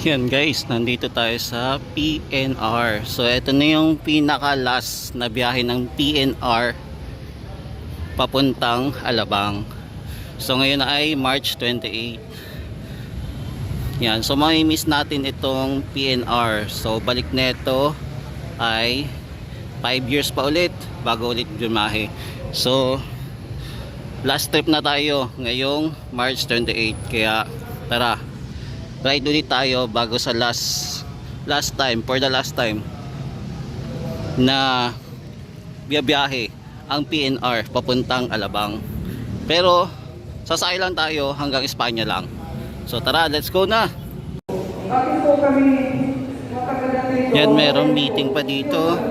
Yan guys, nandito tayo sa PNR. So ito na yung pinaka last na biyahe ng PNR papuntang Alabang. So ngayon ay March 28. Yan, so mamimiss natin itong PNR. So balik neto ay 5 years pa ulit bago ulit bumahe. So last trip na tayo ngayong March 28. Kaya tara, ride ulit tayo bago sa last time, for the last time na biyahe ang PNR papuntang Alabang. Pero sasakay lang tayo hanggang Espanya lang. So tara, let's go na. Yan, merong meeting pa dito.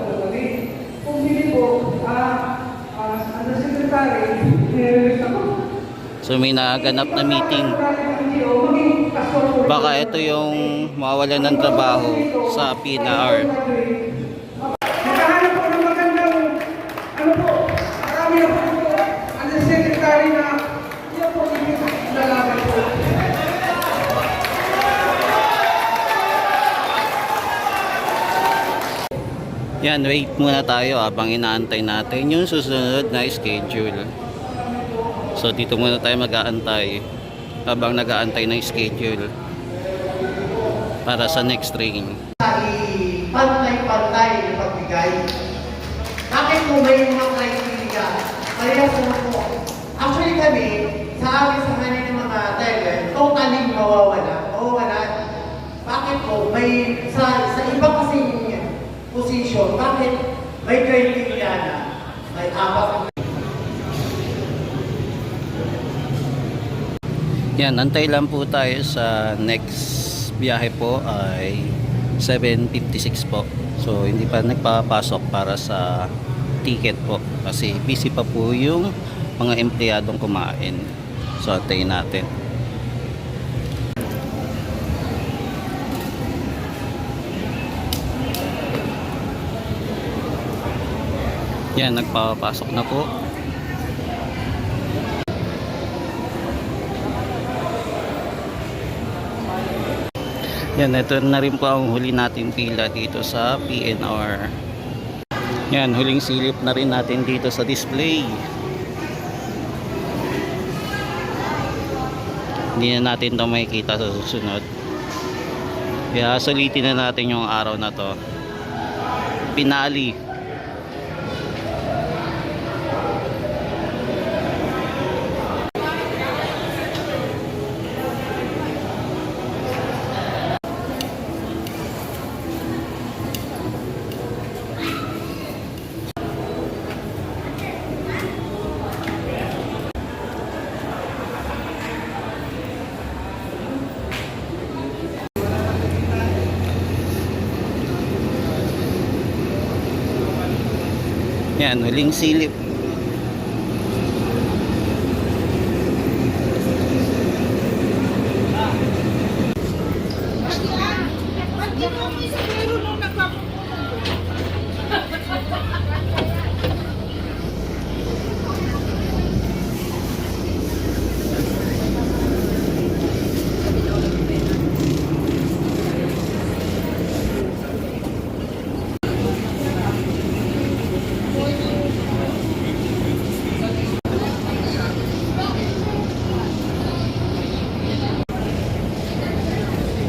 So may naganap na meeting. Baka ito yung mawawalan ng trabaho sa PNR. Nakahanap po ng magandang marami na po undersecretary na yan po yung lalaman po. Yan, wait muna tayo habang inaantay natin yung susunod na schedule. So dito muna tayo mag-aantay habang nag-aantay ng schedule para sa next train. Pantay-pantay na pagbigay. Bakit po may mga criteria? Kaya po. Actually kami, sa amin sa kanila ng mga driver, totally mawawala. Bakit po? May sa iba kasing position, bakit may criteria na? May apat. Yan, antay lang po tayo sa next biyahe po ay 7:56 po. So hindi pa nagpapasok para sa ticket po kasi busy pa po yung mga empleyadong kumain. So antayin natin. Yan, nagpapasok na po. Yan, ito na rin po ang huli natin pila dito sa PNR. Yan, huling silip na rin natin dito sa display. Hindi na natin ito makikita sa susunod. Kaya sulitin na natin yung araw na to. Pinali. Yan, huling silip.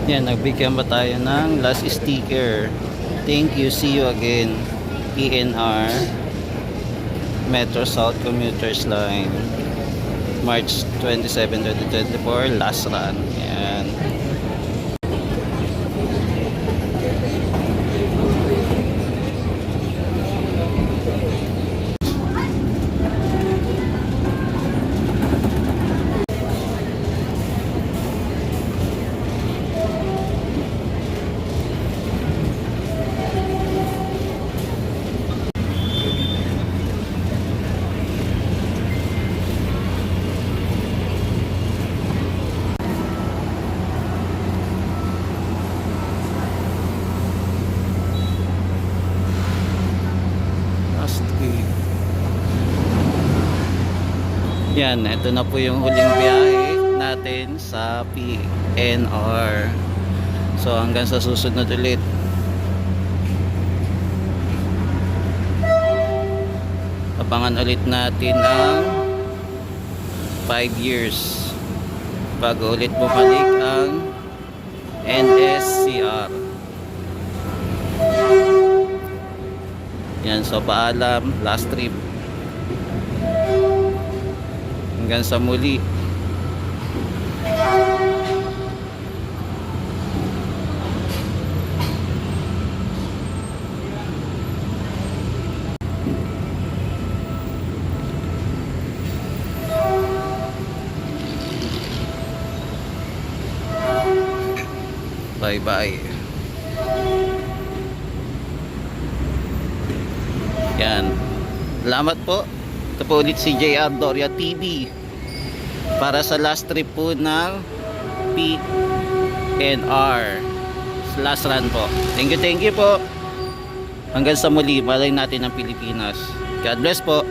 Yan, nagbigyan ba tayo ng last sticker. Thank you, see you again. PNR Metro South Commuters Line, March 27, 2024, last run. Yan. Yan, ito na po yung huling biyahe natin sa PNR. So hanggang sa susunod ulit. Abangan ulit natin ang 5 years bago ulit bumalik ang NSCR. Yan, so paalam, last trip. Hanggang sa muli. Bye-bye. Yan. Salamat po. Ito po ulit si JR Doria TV para sa last trip po ng PNR. Last run po. Thank you po. Hanggang sa muli, malay natin ang Pilipinas. God bless po.